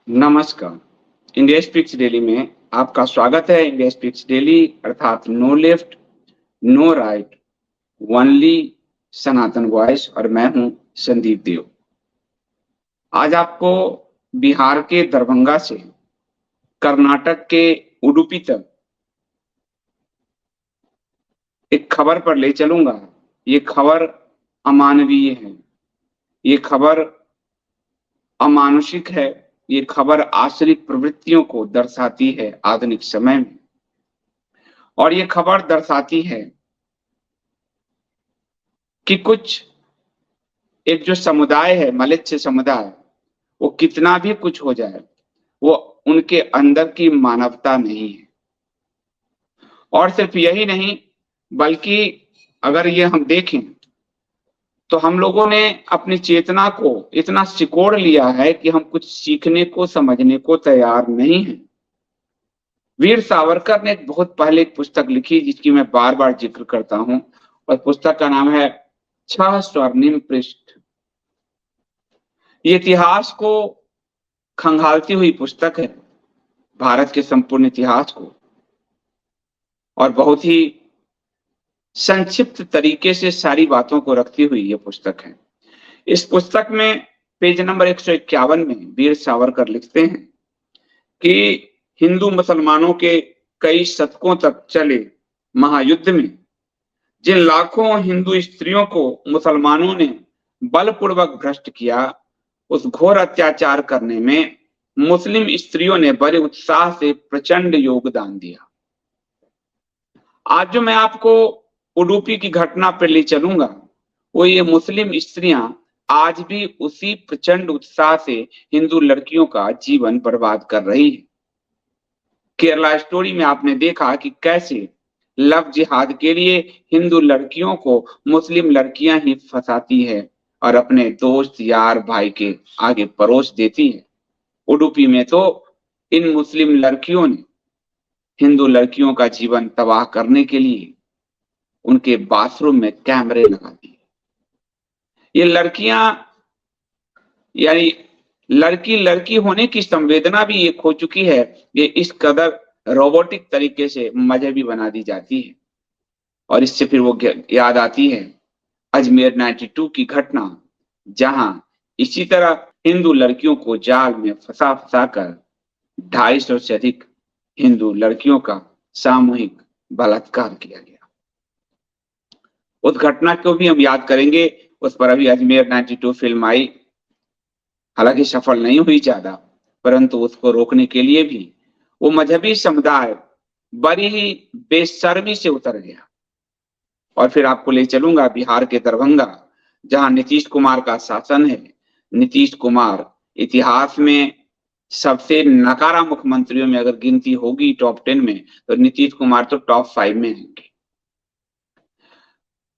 नमस्कार। India speaks daily में आपका स्वागत है। इंडिया स्पीक्स डेली अर्थात no left no right, only Sanatan voice, और मैं हूं संदीप देव। आज आपको बिहार के दरभंगा से कर्नाटक के उडुपी तक एक खबर पर ले चलूंगा। ये खबर अमानवीय है, ये खबर अमानुषिक है, ये खबर आश्रित प्रवृत्तियों को दर्शाती है आधुनिक समय में। और ये खबर दर्शाती है कि कुछ एक जो समुदाय है, मलेच्छ समुदाय, वो कितना भी कुछ हो जाए, वो उनके अंदर की मानवता नहीं है। और सिर्फ यही नहीं, बल्कि अगर ये हम देखें तो हम लोगों ने अपनी चेतना को इतना सिकोड़ लिया है कि हम कुछ सीखने को, समझने को तैयार नहीं हैं। वीर सावरकर ने एक बहुत पहले एक पुस्तक लिखी जिसकी मैं बार बार जिक्र करता हूं, और पुस्तक का नाम है 6 स्वर्णिम पृष्ठ। ये इतिहास को खंगालती हुई पुस्तक है, भारत के संपूर्ण इतिहास को, और बहुत ही संक्षिप्त तरीके से सारी बातों को रखती हुई ये पुस्तक है। इस पुस्तक में पेज नंबर 151 में वीर सावरकर लिखते हैं कि हिंदू मुसलमानों के कई शतकों तक चले महायुद्ध में जिन लाखों हिंदू स्त्रियों को मुसलमानों ने बलपूर्वक भ्रष्ट किया, उस घोर अत्याचार करने में मुस्लिम स्त्रियों ने बड़े उत्साह से प्रचंड योगदान दिया। आज जो मैं आपको उडुपी की घटना पर ले चलूंगा, वो ये मुस्लिम स्त्रियां आज भी उसी प्रचंड उत्साह से हिंदू लड़कियों का जीवन बर्बाद कर रही है। केरला स्टोरी में आपने देखा कि कैसे लव जिहाद के लिए हिंदू लड़कियों को मुस्लिम लड़कियां ही फंसाती है और अपने दोस्त, यार, भाई के आगे परोस देती है। उडुपी में तो इन मुस्लिम लड़कियों ने हिंदू लड़कियों का जीवन तबाह करने के लिए उनके बाथरूम में कैमरे लगा दिए। ये लड़कियां, यानी लड़की लड़की होने की संवेदना भी ये खो चुकी है। ये इस कदर रोबोटिक तरीके से मजहबी बना दी जाती है। और इससे फिर वो याद आती है अजमेर 92 की घटना, जहां इसी तरह हिंदू लड़कियों को जाल में फंसा फंसा कर 250 से अधिक हिंदू लड़कियों का सामूहिक बलात्कार किया गया। उस घटना को भी हम याद करेंगे। उस पर अभी अजमेर 92 फिल्म आई, हालांकि सफल नहीं हुई ज्यादा, परंतु उसको रोकने के लिए भी वो मजहबी समुदाय बड़ी ही बेशर्मी से उतर गया। और फिर आपको ले चलूंगा बिहार के दरभंगा, जहां नीतीश कुमार का शासन है। नीतीश कुमार इतिहास में सबसे नकारा मुख्यमंत्रियों में अगर गिनती होगी टॉप 10 में, तो नीतीश कुमार तो टॉप 5 में होंगे।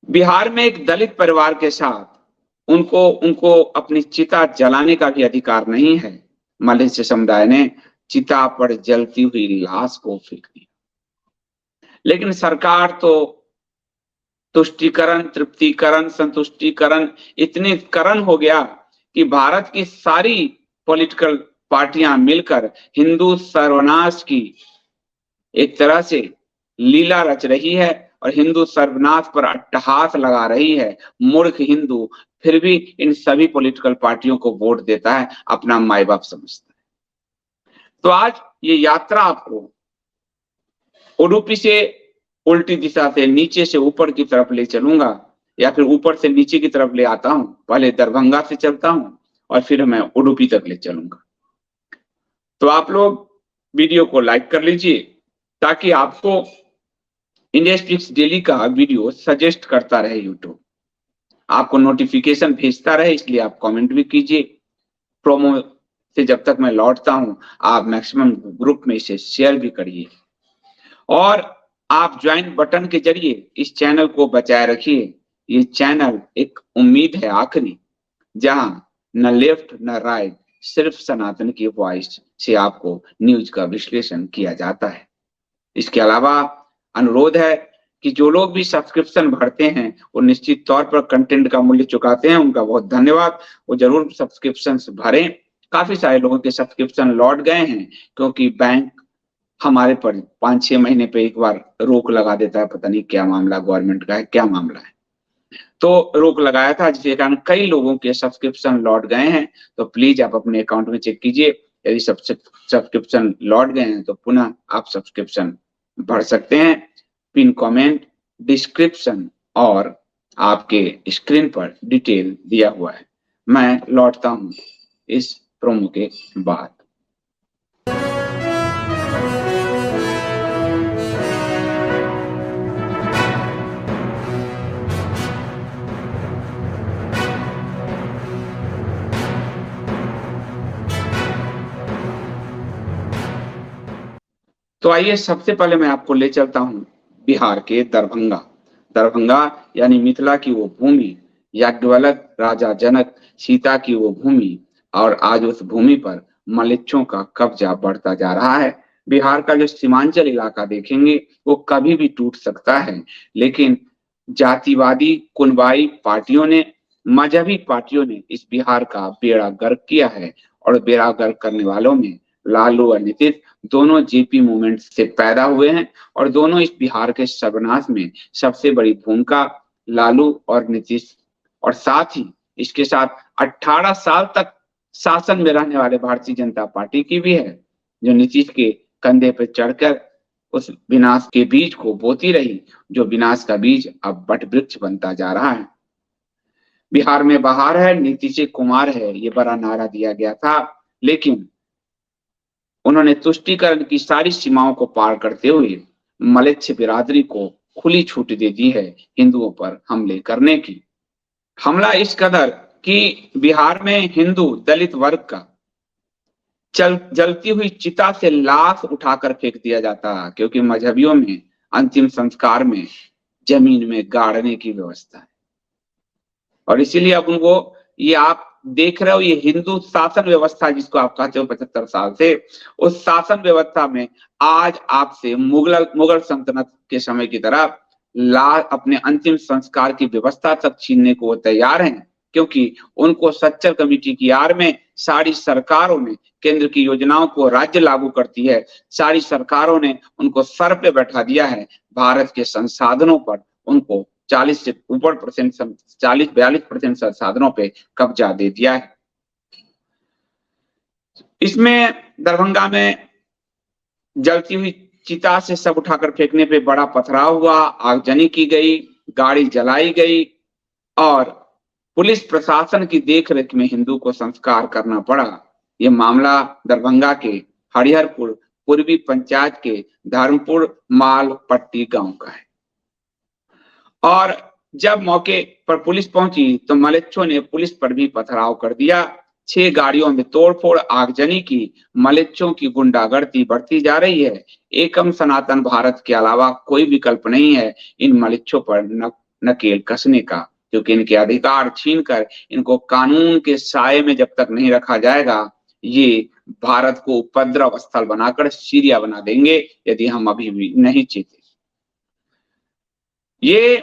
बिहार में एक दलित परिवार के साथ उनको अपनी चिता जलाने का भी अधिकार नहीं है। मलेच्छ समुदाय ने चिता पर जलती हुई लाश को फेंक दिया। लेकिन सरकार तो तुष्टीकरण, तृप्तिकरण, संतुष्टिकरण, इतने करण हो गया कि भारत की सारी पॉलिटिकल पार्टियां मिलकर हिंदू सर्वनाश की एक तरह से लीला रच रही है और हिंदू सर्वनाश पर अट्टहास लगा रही है। मूर्ख हिंदू फिर भी इन सभी पॉलिटिकल पार्टियों को वोट देता है, अपना माई बाप समझता है। तो आज ये यात्रा आपको उडुपी से उल्टी दिशा से नीचे से ऊपर की तरफ ले चलूंगा, या फिर ऊपर से नीचे की तरफ ले आता हूं। पहले दरभंगा से चलता हूं और फिर मैं उडुपी तक ले चलूंगा। तो आप लोग वीडियो को लाइक कर लीजिए ताकि आपको इंडिया स्पीक्स डेली का वीडियो सजेस्ट करता रहे यूट्यूब, आपको नोटिफिकेशन भेजता रहे। इसलिए आप कमेंट भी कीजिए। प्रोमो से जब तक मैं लौटता हूं, आप मैक्सिमम ग्रुप में इसे शेयर भी करिए, और आप ज्वाइन बटन के जरिए इस चैनल को बचाए रखिए। ये चैनल एक उम्मीद है आखिरी, जहां न लेफ्ट न राइट, सिर्फ सनातन की वॉइस से आपको न्यूज का विश्लेषण किया जाता है। इसके अलावा अनुरोध है कि जो लोग भी सब्सक्रिप्शन भरते हैं वो निश्चित तौर पर कंटेंट का मूल्य चुकाते हैं, उनका बहुत धन्यवाद। वो जरूर सब्सक्रिप्शन भरें काफी सारे लोगों के सब्सक्रिप्शन लौट गए हैं, क्योंकि बैंक हमारे पर 5-6 महीने पे एक बार रोक लगा देता है। पता नहीं क्या मामला गवर्नमेंट का है, क्या मामला है। तो रोक लगाया था, जिसके कारण कई लोगों के सब्सक्रिप्शन लौट गए हैं। तो प्लीज आप अपने अकाउंट में चेक कीजिए, यदि सब्सक्रिप्शन लौट गए हैं तो पुनः आप सब्सक्रिप्शन भर सकते हैं। पिन कमेंट, डिस्क्रिप्शन और आपके स्क्रीन पर डिटेल दिया हुआ है। मैं लौटता हूं इस प्रोमो के बाद। तो आइए सबसे पहले मैं आपको ले चलता हूं बिहार के दरभंगा। दरभंगा यानी मिथिला की वो भूमि, याज्ञवल्क राजा जनक सीता की वो भूमि, और आज उस भूमि पर मलेच्छों का कब्जा बढ़ता जा रहा है। बिहार का जो सीमांचल इलाका देखेंगे वो कभी भी टूट सकता है, लेकिन जातिवादी कुनवाई पार्टियों ने, मजहबी पार्टियों ने इस बिहार का बेड़ा गर्क किया है। और बेड़ा गर्क करने वालों में लालू और नीतीश दोनों जेपी मूवमेंट से पैदा हुए हैं, और दोनों इस बिहार के सर्वनाश में सबसे बड़ी भूमिका लालू और नीतीश, और साथ ही इसके साथ 18 साल तक शासन में रहने वाले भारतीय जनता पार्टी की भी है, जो नीतीश के कंधे पर चढ़कर उस विनाश के बीज को बोती रही, जो विनाश का बीज अब वट वृक्ष बनता जा रहा है। बिहार में बहार है, नीतीश कुमार है, ये बड़ा नारा दिया गया था, लेकिन उन्होंने तुष्टीकरण की सारी सीमाओं को पार करते हुए मलेच्छ बिरादरी को खुली छूट दे दी है हिंदुओं पर हमले करने की। हमला इस कदर कि बिहार में हिंदू दलित वर्ग का जलती हुई चिता से लाश उठाकर फेंक दिया जाता, क्योंकि मजहबियों में अंतिम संस्कार में जमीन में गाड़ने की व्यवस्था है। और इसीलिए अब उनको, ये आप देख रहे हो, ये हिंदू शासन व्यवस्था जिसको आप कहते हो 75 साल से, उस शासन व्यवस्था में आज आपसे मुगल सल्तनत के समय की तरह अपने अंतिम संस्कार की व्यवस्था तक छीनने को वो तैयार हैं, क्योंकि उनको सच्चर कमेटी की आड़ में सारी सरकारों ने केंद्र की योजनाओं को राज्य लागू करती है, सारी सरकारों ने उनको सर पे बैठा दिया है, भारत के संसाधनों पर उनको 40 से ऊपर परसेंट, 40-42% संसाधनों पे कब्जा दे दिया है। इसमें दरभंगा में जलती हुई चिता से सब उठाकर फेंकने पे बड़ा पथराव हुआ, आगजनी की गई, गाड़ी जलाई गई, और पुलिस प्रशासन की देखरेख में हिंदू को संस्कार करना पड़ा। ये मामला दरभंगा के हरिहरपुर पूर्वी पंचायत के धर्मपुर मालपट्टी गांव का है। और जब मौके पर पुलिस पहुंची तो मलेच्छों ने पुलिस पर भी पथराव कर दिया। 6 गाड़ियों में तोड़फोड़, आगजनी की। मलेच्छों की गुंडागर्दी बढ़ती जा रही है। एकम सनातन भारत के अलावा कोई विकल्प नहीं है इन मलेच्छों पर नकेल कसने का, क्योंकि इनके अधिकार छीनकर इनको कानून के साए में जब तक नहीं रखा जाएगा, ये भारत को उपद्रव स्थल बनाकर सीरिया बना देंगे यदि हम अभी भी नहीं चेते। ये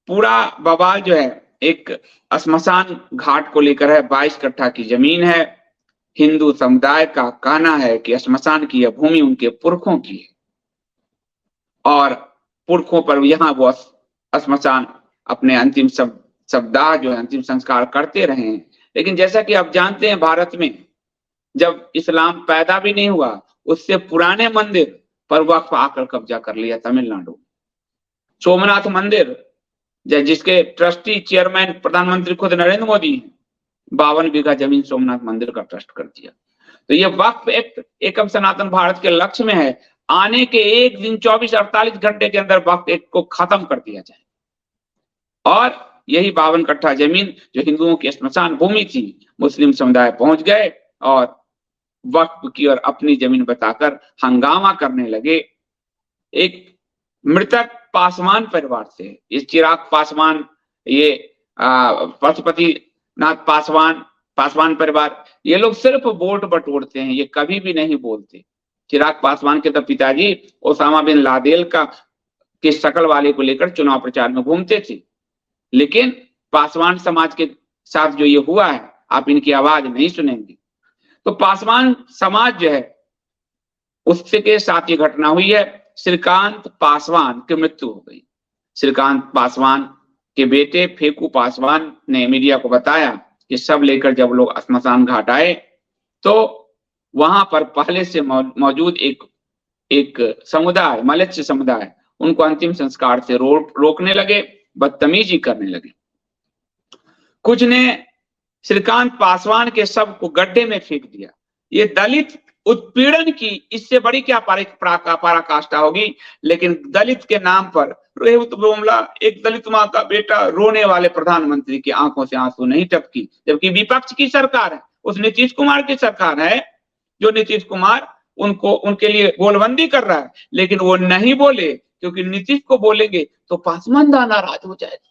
पूरा बवाल जो है एक श्मशान घाट को लेकर है। 22 कट्ठा की जमीन है। हिंदू समुदाय का कहना है कि श्मशान की यह भूमि उनके पुरखों की है, और पुरखों पर यहाँ वो श्मशान अपने अंतिम शवदाह जो है, अंतिम संस्कार करते रहे हैं। लेकिन जैसा कि आप जानते हैं, भारत में जब इस्लाम पैदा भी नहीं हुआ, उससे पुराने मंदिर पर वक्फ आकर कब्जा कर लिया तमिलनाडु। सोमनाथ मंदिर, जिसके ट्रस्टी चेयरमैन प्रधानमंत्री खुद नरेंद्र मोदी, 52 बीघा जमीन सोमनाथ मंदिर का ट्रस्ट कर दिया। तो ये वक्फ एक्ट एकम सनातन भारत के लक्ष्य में है, आने के एक दिन 24-48 घंटे के अंदर वक्फ एक्ट को खत्म कर दिया जाए। और यही 52 कट्ठा जमीन जो हिंदुओं की श्मशान भूमि थी, मुस्लिम समुदाय पहुंच गए और वक्फ की और अपनी जमीन बताकर हंगामा करने लगे। एक मृतक पासवान परिवार से, ये चिराग पासवान, ये पशुपति नाथ पासवान परिवार, ये लोग सिर्फ वोट बटोरते हैं, ये कभी भी नहीं बोलते। चिराग पासवान के तो पिताजी ओसामा बिन लादेन के शकल वाले को लेकर चुनाव प्रचार में घूमते थे, लेकिन पासवान समाज के साथ जो ये हुआ है, आप इनकी आवाज नहीं सुनेंगे। तो पासवान समाज जो है उसके साथ ये घटना हुई है। श्रीकांत पासवान की मृत्यु हो गई। श्रीकांत पासवान के बेटे फेकू पासवान ने मीडिया को बताया कि शव लेकर जब लोग श्मशान घाट आए तो वहां पर पहले से मौजूद एक समुदाय, मलेच्छ समुदाय, उनको अंतिम संस्कार से रोकने लगे, बदतमीजी करने लगे। कुछ ने श्रीकांत पासवान के शव को गड्ढे में फेंक दिया। ये दलित उत्पीड़न की इससे बड़ी क्या पराकाष्ठा होगी। लेकिन दलित के नाम पर रेवत बोमला, एक दलित मां का बेटा, रोने वाले प्रधानमंत्री की आंखों से आंसू नहीं टपकी, जबकि विपक्ष की सरकार है, उस नीतीश कुमार की सरकार है, जो नीतीश कुमार उनके लिए गोलबंदी कर रहा है। लेकिन वो नहीं बोले, क्योंकि नीतीश को बोलेंगे तो पासमानदा नाराज हो जाएगा।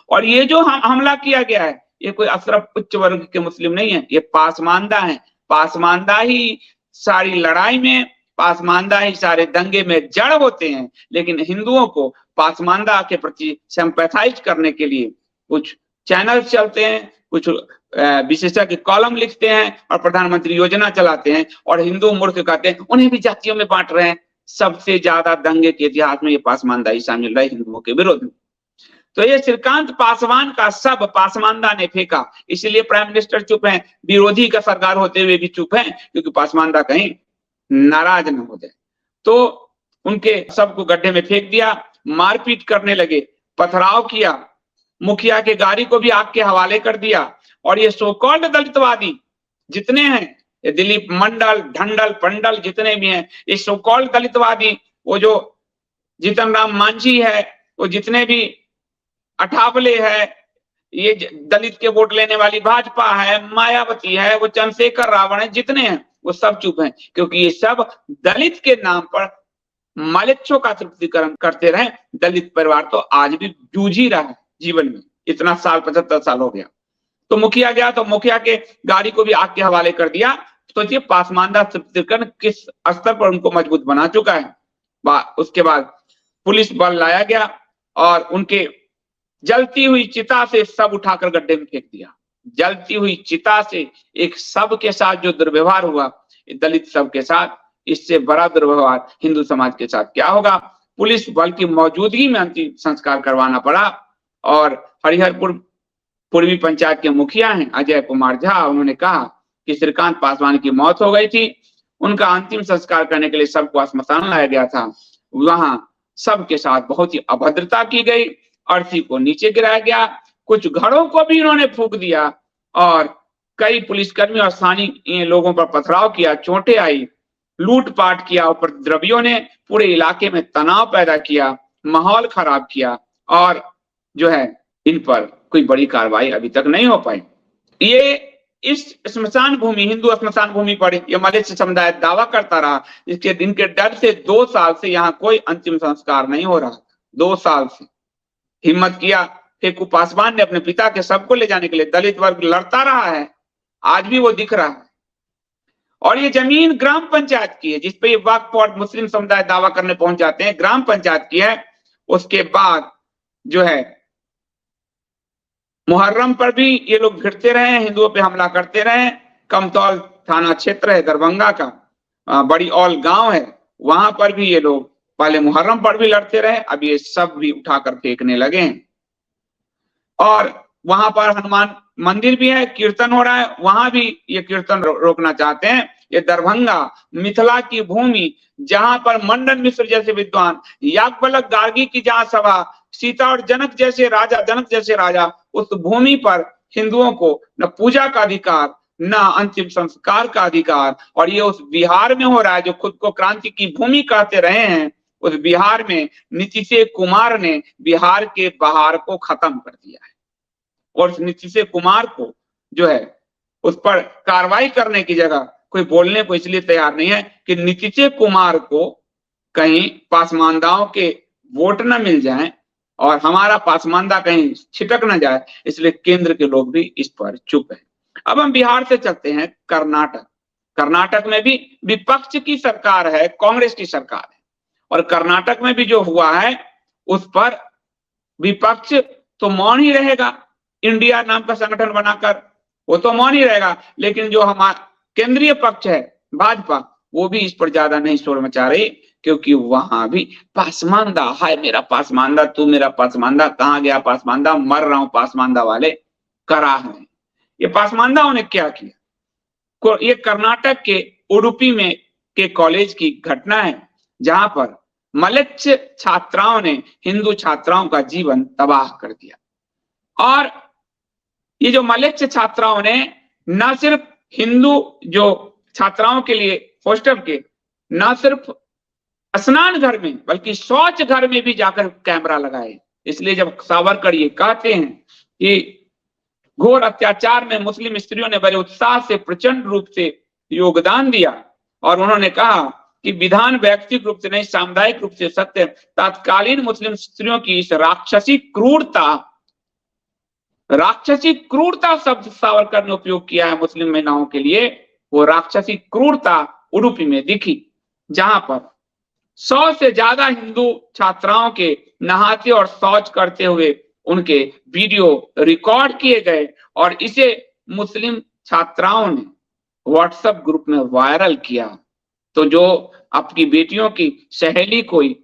और ये जो हमला किया गया है, ये कोई अशरफ उच्च वर्ग के मुस्लिम नहीं है, ये पासमानदा है। पासमानदा ही सारी लड़ाई में, पासमानदा ही सारे दंगे में जड़ होते हैं। लेकिन हिंदुओं को पासमानदा के प्रति सिंपैथाइज करने के लिए कुछ चैनल चलते हैं, कुछ विशेषज्ञ कॉलम लिखते हैं और प्रधानमंत्री योजना चलाते हैं, और हिंदू मूर्ख कहते हैं उन्हें भी जातियों में बांट रहे हैं। सबसे ज्यादा दंगे के इतिहास में ये पासमानदा ही शामिल रहे हिंदुओं के विरोध में। तो ये श्रीकांत पासवान का शव पासमानदा ने फेंका, इसलिए प्राइम मिनिस्टर चुप हैं, विरोधी का सरकार होते हुए भी चुप हैं, क्योंकि पासमानदा कहीं नाराज न हो जाए। तो उनके शव को गड्ढे में फेंक दिया, मारपीट करने लगे, पथराव किया, मुखिया के गाड़ी को भी आग के हवाले कर दिया। और ये सो कॉल्ड दलितवादी जितने हैं, ये दिलीप मंडल, ढंडल, पंडल जितने भी हैं, ये सो कॉल्ड दलितवादी, वो जो जीतन राम मांझी है, वो जितने भी अठावले है, ये दलित के वोट लेने वाली भाजपा है, मायावती है, वो चंद्रशेखर रावण है, जितने हैं वो सब चुप हैं, क्योंकि ये सब दलित के नाम पर मलेच्छों का तृप्तिकरण करते रहे। दलित परिवार तो आज भी जूझ ही रहा है जीवन में, इतना साल, 75 साल हो गया। तो मुखिया गया तो मुखिया के गाड़ी को भी आग के हवाले कर दिया। सोचिए पासमानदा तृप्तिकरण किस स्तर पर उनको मजबूत बना चुका है। उसके बाद पुलिस बल लाया गया और उनके जलती हुई चिता से शव उठाकर गड्ढे में फेंक दिया। जलती हुई चिता से एक शव के साथ जो दुर्व्यवहार हुआ, दलित शव के साथ, इससे बड़ा दुर्व्यवहार हिंदू समाज के साथ क्या होगा। पुलिस बल की मौजूदगी में अंतिम संस्कार करवाना पड़ा। और हरिहरपुर पूर्वी पंचायत के मुखिया हैं अजय कुमार झा, उन्होंने कहा कि श्रीकांत पासवान की मौत हो गई थी, उनका अंतिम संस्कार करने के लिए सबको श्मशान लाया गया था, वहां सबके साथ बहुत ही अभद्रता की गई, अर्थी को नीचे गिराया गया, कुछ घरों को भी इन्होंने फूंक दिया और कई पुलिसकर्मी और स्थानीय लोगों पर पथराव किया, चोटें आई, लूटपाट किया, उपद्रवियों ने पूरे इलाके में तनाव पैदा किया, माहौल खराब किया और जो है इन पर कोई बड़ी कार्रवाई अभी तक नहीं हो पाई। ये इस स्मशान भूमि, हिंदू स्मशान भूमि पर ये मलेच्छ समुदाय दावा करता रहा, इसके इनके डर से 2 साल से यहाँ कोई अंतिम संस्कार नहीं हो रहा। 2 साल से हिम्मत किया फेकू पासवान ने अपने पिता के शव को ले जाने के लिए, दलित वर्ग लड़ता रहा है, आज भी वो दिख रहा है। और ये जमीन ग्राम पंचायत की है, जिसपे ये वक्फ और मुस्लिम समुदाय दावा करने पहुंच जाते हैं, ग्राम पंचायत की है। उसके बाद जो है मुहर्रम पर भी ये लोग भिड़ते रहे, हिंदुओं पे हमला करते रहे। कमतौल थाना क्षेत्र है दरभंगा का, बड़ी औल गांव है, वहां पर भी ये लोग पहले मुहर्रम पर भी लड़ते रहे, अब ये सब भी उठाकर फेंकने लगे हैं। और वहां पर हनुमान मंदिर भी है, कीर्तन हो रहा है, वहां भी ये कीर्तन रोकना चाहते हैं। ये दरभंगा मिथिला की भूमि, जहां पर मंडन मिश्र जैसे विद्वान, याज्ञवल्क्य गार्गी की जहां सभा, सीता और जनक जैसे राजा, उस भूमि पर हिंदुओं को न पूजा का अधिकार, न अंतिम संस्कार का अधिकार। और ये उस बिहार में हो रहा है जो खुद को क्रांति की भूमि कहते रहे हैं। उस बिहार में नीतीश कुमार ने बिहार के बहार को खत्म कर दिया है, और नीतीश कुमार को जो है उस पर कार्रवाई करने की जगह कोई बोलने को इसलिए तैयार नहीं है कि नीतीश कुमार को कहीं पासमानदाओं के वोट न मिल जाएं और हमारा पासमानदा कहीं छिटक न जाए, इसलिए केंद्र के लोग भी इस पर चुप हैं। अब हम बिहार से चलते हैं कर्नाटक। कर्नाटक में भी विपक्ष की सरकार है, कांग्रेस की सरकार है, और कर्नाटक में भी जो हुआ है उस पर विपक्ष तो मौन ही रहेगा। इंडिया नाम का संगठन बनाकर वो तो मौन ही रहेगा, लेकिन जो केंद्रीय पक्ष है भाजपा, वो भी इस पर ज्यादा नहीं शोर मचा रही, क्योंकि वहां भी पासमानदा, हाय मेरा पासमानदा, तू मेरा पासमानदा, कहाँ गया पासमानदा, मर रहा हूं पासमानदा वाले करा है। ये पासमानदाओं ने क्या किया, ये कर्नाटक के उडुपी में के कॉलेज की घटना है, जहां पर मलेच्छ छात्राओं ने हिंदू छात्राओं का जीवन तबाह कर दिया। और ये जो मलेच्छ छात्राओं ने न सिर्फ हिंदू जो छात्राओं के लिए हॉस्टल के न सिर्फ स्नान घर में बल्कि शौच घर में भी जाकर कैमरा लगाए। इसलिए जब सावरकर ये कहते हैं कि घोर अत्याचार में मुस्लिम स्त्रियों ने बड़े उत्साह से प्रचंड रूप से योगदान दिया, और उन्होंने कहा कि विधान व्यक्तिगत रूप से नहीं सामुदायिक रूप से सत्य, तत्कालीन मुस्लिम स्त्रियों की इस राक्षसी क्रूरता शब्द सावरकर ने उपयोग किया है मुस्लिम महिलाओं के लिए, वो राक्षसी क्रूरता उडुपी में दिखी, जहां पर 100 से ज्यादा हिंदू छात्राओं के नहाते और शौच करते हुए उनके वीडियो रिकॉर्ड किए गए, और इसे मुस्लिम छात्राओं ने व्हाट्सएप ग्रुप में वायरल किया। तो जो आपकी बेटियों की सहेली कोई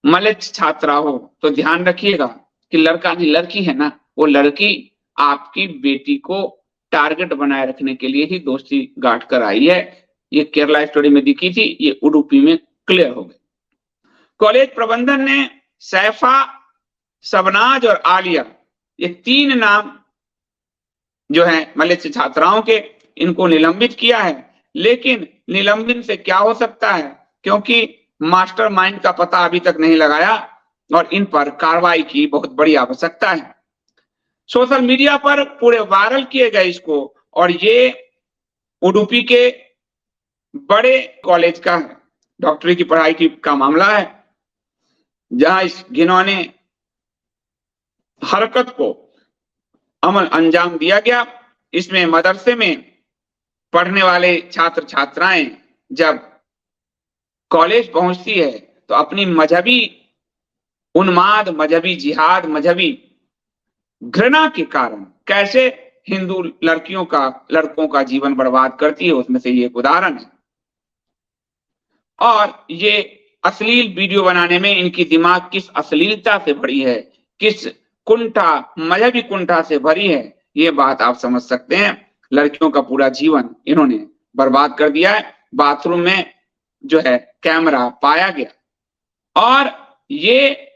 मलेच्छ छात्रा हो तो ध्यान रखिएगा कि लड़का नहीं लड़की है ना, वो लड़की आपकी बेटी को टारगेट बनाए रखने के लिए ही दोस्ती गांठ कर आई है। ये केरला स्टोरी में दिखी थी, ये उडुपी में क्लियर हो गई। कॉलेज प्रबंधन ने सैफा, शबनाज और आलिया, ये 3 नाम जो है मलेच्छ छात्राओं के, इनको निलंबित किया है। लेकिन निलंबन से क्या हो सकता है, क्योंकि मास्टरमाइंड का पता अभी तक नहीं लगाया और इन पर कार्रवाई की बहुत बड़ी आवश्यकता है। सोशल मीडिया पर पूरे वायरल किए गए इसको, और ये उडुपी के बड़े कॉलेज का है, डॉक्टरी की पढ़ाई का मामला है, जहां इस घिनौने हरकत को अमल अंजाम दिया गया। इसमें मदरसे में पढ़ने वाले छात्र छात्राएं जब कॉलेज पहुंचती है तो अपनी मजहबी उन्माद, मजहबी जिहाद, मजहबी घृणा के कारण कैसे हिंदू लड़कों का जीवन बर्बाद करती है, उसमें से ये एक उदाहरण है। और ये अश्लील वीडियो बनाने में इनकी दिमाग किस अश्लीलता से भरी है, किस कुंठा, मजहबी कुंठा से भरी है, ये बात आप समझ सकते हैं। लड़कियों का पूरा जीवन इन्होंने बर्बाद कर दिया है। बाथरूम में जो है कैमरा पाया गया और ये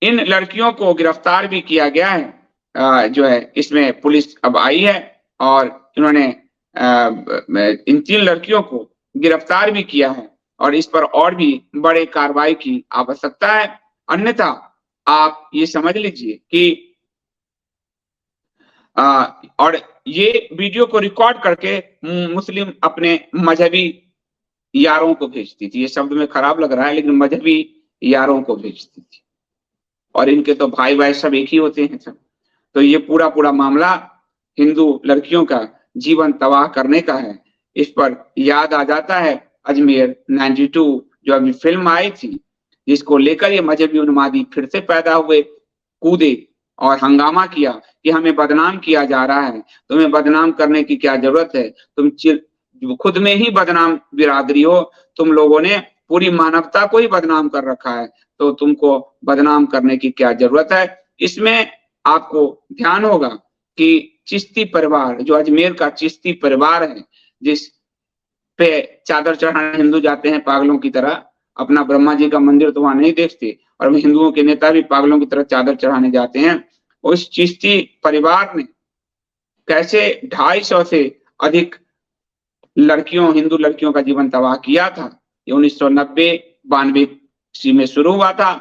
इन लड़कियों को गिरफ्तार भी किया गया है। जो है इसमें पुलिस अब आई है और इन्होंने इन 3 लड़कियों को गिरफ्तार भी किया है और इस पर और भी बड़े कार्रवाई की आवश्यकता है। अन्यथा आप ये समझ लीजिए कि और ये वीडियो को रिकॉर्ड करके मुस्लिम अपने मजहबी यारों को भेजती थी। ये शब्द में खराब लग रहा है लेकिन मजहबी यारों को भेजती थी, और इनके तो भाई सब एक ही होते हैं सब। तो ये पूरा मामला हिंदू लड़कियों का जीवन तबाह करने का है। इस पर याद आ जाता है अजमेर 92 जो अभी फिल्म आई थी, जिसको लेकर ये मजहबी उन्मादी फिर से पैदा हुए, कूदे और हंगामा किया कि हमें बदनाम किया जा रहा है। तुम्हें बदनाम करने की क्या जरूरत है, तुम खुद में ही बदनाम बिरादरी हो, तुम लोगों ने पूरी मानवता को ही बदनाम कर रखा है, तो तुमको बदनाम करने की क्या जरूरत है। इसमें आपको ध्यान होगा कि चिश्ती परिवार, जो अजमेर का चिश्ती परिवार है, जिस पे चादर चढ़ाने हिंदू जाते हैं पागलों की तरह, अपना ब्रह्मा जी का मंदिर तो वहां नहीं देखते, और हिंदुओं के नेता भी पागलों की तरह चादर चढ़ाने जाते हैं। उस चिश्ती परिवार ने कैसे 250 से अधिक हिंदू लड़कियों का जीवन तबाह किया था। ये 1990-92 में शुरू हुआ था।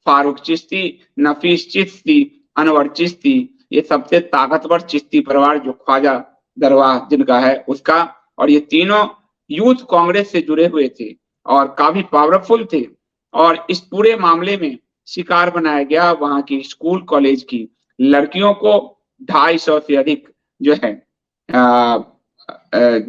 फारूक चिश्ती, नफीस चिश्ती, अनवर चिश्ती, ये सबसे ताकतवर चिश्ती परिवार जो ख्वाजा दरवाह जिनका है उसका, और ये तीनों यूथ कांग्रेस से जुड़े हुए थे और काफी पावरफुल थे। और इस पूरे मामले में शिकार बनाया गया वहां की स्कूल कॉलेज की लड़कियों को। 250 से अधिक जो है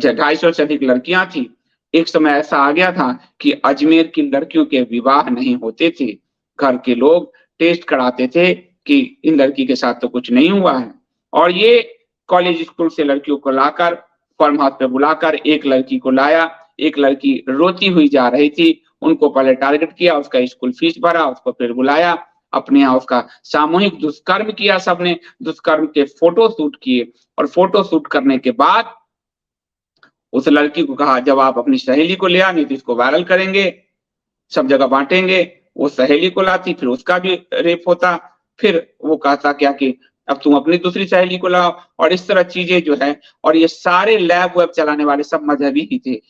250 से अधिक लड़कियां थी। एक समय ऐसा आ गया था कि अजमेर की लड़कियों के विवाह नहीं होते थे, घर के लोग टेस्ट कराते थे कि इन लड़की के साथ तो कुछ नहीं हुआ है, और ये कॉलेज स्कूल से लड़कियों को लाकर फार्म हाउस पे बुलाकर एक लड़की को लाया, एक लड़की रोती हुई जा रही थी, उनको पहले टारगेट किया, उसका स्कूल फीस भरा, उसको फिर बुलाया, अपने यहाँ उसका सामूहिक दुष्कर्म किया, सबने दुष्कर्म के फोटो शूट किए और फोटो शूट करने के बाद उस लड़की को कहा जब आप अपनी सहेली को ले आ, नहीं तो इसको वायरल करेंगे, सब जगह बांटेंगे। वो सहेली को लाती, फिर उसका भी रेप होता, फिर वो कहता क्या कि अब तुम अपनी दूसरी सहेली को लाओ, और इस तरह चीजें जो है। और ये सारे लैब वेब चलाने वाले सब मजहबी ही थे,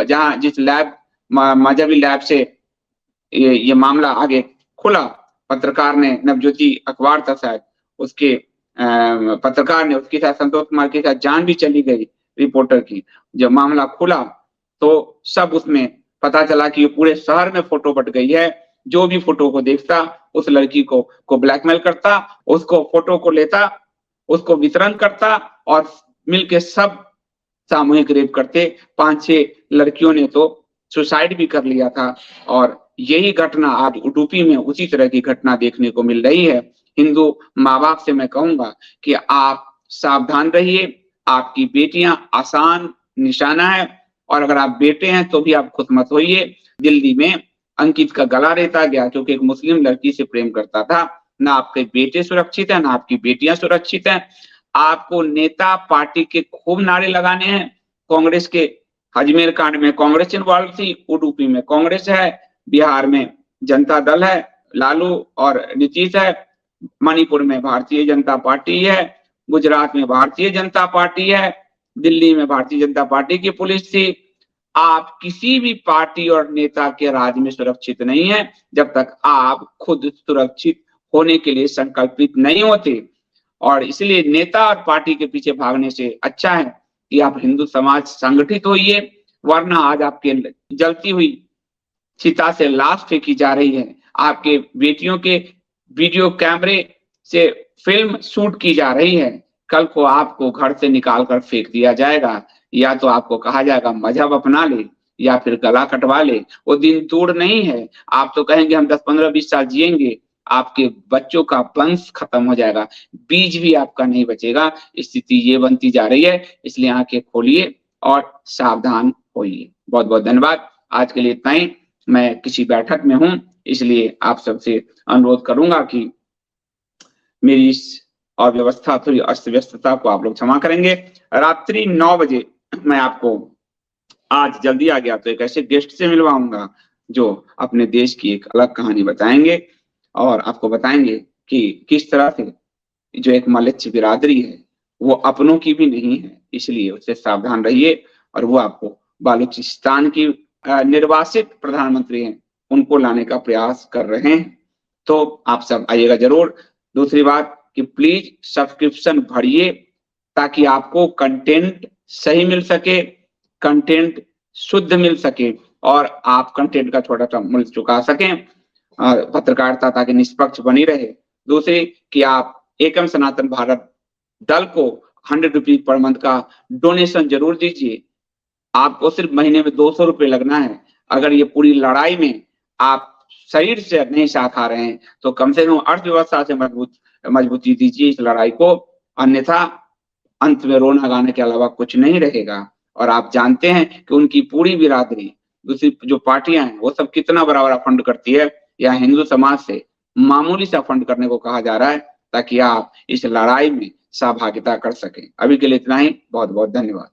जहां जिस लैब मजहबी लैब से ये मामला आगे खुला, पत्रकार ने, नवज्योति अखबार था शायद, उसके पत्रकार ने, उसके साथ संतोष कुमार के साथ जान भी चली गई रिपोर्टर की। जब मामला खुला तो सब उसमें पता चला कि पूरे शहर में फोटो बट गई है, जो भी फोटो को देखता उस लड़की को ब्लैकमेल करता, उसको फोटो को लेता, उसको वितरण करता और मिलके सब सामूहिक रेप करते। 5-6 लड़कियों ने तो सुसाइड भी कर लिया था। और यही घटना आज उडुपी में उसी तरह की घटना देखने को मिल रही है। हिंदू माँ बाप से मैं कहूंगा कि आप सावधान रहिए, आपकी बेटियां आसान निशाना है, और अगर आप बेटे हैं तो भी आप खुद मत होइए। दिल्ली में अंकित का गला रेता गया क्योंकि एक मुस्लिम लड़की से प्रेम करता था। ना आपके बेटे सुरक्षित है, ना आपकी बेटियां सुरक्षित हैं। आपको नेता पार्टी के खूब नारे लगाने हैं। कांग्रेस के अजमेर कांड में कांग्रेस इन्वॉल्व थी, उडुपी में कांग्रेस है, बिहार में जनता दल है, लालू और नीतीश है, मणिपुर में भारतीय जनता पार्टी है, गुजरात में भारतीय जनता पार्टी है, दिल्ली में भारतीय जनता पार्टी की पुलिस थी। आप किसी भी पार्टी और नेता के राज में सुरक्षित नहीं है जब तक आप खुद सुरक्षित होने के लिए संकल्पित नहीं होते। और इसलिए नेता और पार्टी के पीछे भागने से अच्छा है कि आप हिंदू समाज संगठित होइए, वरना आज आपके जलती हुई चिता से लाश फेंकी जा रही है, आपके बेटियों के वीडियो कैमरे से फिल्म शूट की जा रही है, कल को आपको घर से निकाल कर फेंक दिया जाएगा, या तो आपको कहा जाएगा मजहब अपना ले या फिर गला कटवा ले। वो दिन दूर नहीं है, आप तो कहेंगे हम 10-15-20 साल जिएंगे, आपके बच्चों का वंश खत्म हो जाएगा, बीज भी आपका नहीं बचेगा। स्थिति ये बनती जा रही है, इसलिए आंखें खोलिए और सावधान होइए। बहुत बहुत धन्यवाद। आज के लिए इतना ही। मैं किसी बैठक में हूं, इसलिए आप सबसे अनुरोध करूंगा कि मेरी इस अव्यवस्था, थोड़ी अस्त व्यस्तता को आप लोग क्षमा करेंगे। रात्रि 9 बजे मैं आपको, आज जल्दी आ गया तो एक ऐसे गेस्ट से मिलवाऊंगा जो अपने देश की एक अलग कहानी बताएंगे और आपको बताएंगे कि किस तरह से जो एक मलेच्छ बिरादरी है वो अपनों की भी नहीं है, इसलिए उससे सावधान रहिए। और वो आपको बालूचिस्तान की निर्वासित प्रधानमंत्री हैं, उनको लाने का प्रयास कर रहे हैं, तो आप सब आइएगा जरूर। दूसरी बात कि प्लीज सब्सक्रिप्शन भरिए ताकि आपको कंटेंट सही मिल सके, कंटेंट शुद्ध मिल सके और आप कंटेंट का छोटा सा मूल्य चुका सकें, पत्रकारिता ताकि निष्पक्ष बनी रहे। दूसरी कि आप एकम सनातन भारत दल को 100 रुपीज पर मंथ का डोनेशन जरूर दीजिए। आपको सिर्फ महीने में 200 रुपये लगना है। अगर ये पूरी लड़ाई में आप शरीर से नहीं साथ आ रहे हैं तो कम से कम अर्थव्यवस्था से मजबूती दीजिए इस लड़ाई को, अन्यथा अंत में रोना गाने के अलावा कुछ नहीं रहेगा। और आप जानते हैं कि उनकी पूरी बिरादरी, दूसरी जो पार्टियां हैं, वो सब कितना बड़ा फंड करती है। या हिंदू समाज से मामूली सा फंड करने को कहा जा रहा है ताकि आप इस लड़ाई में सहभागिता कर सकें। अभी के लिए इतना ही। बहुत बहुत धन्यवाद।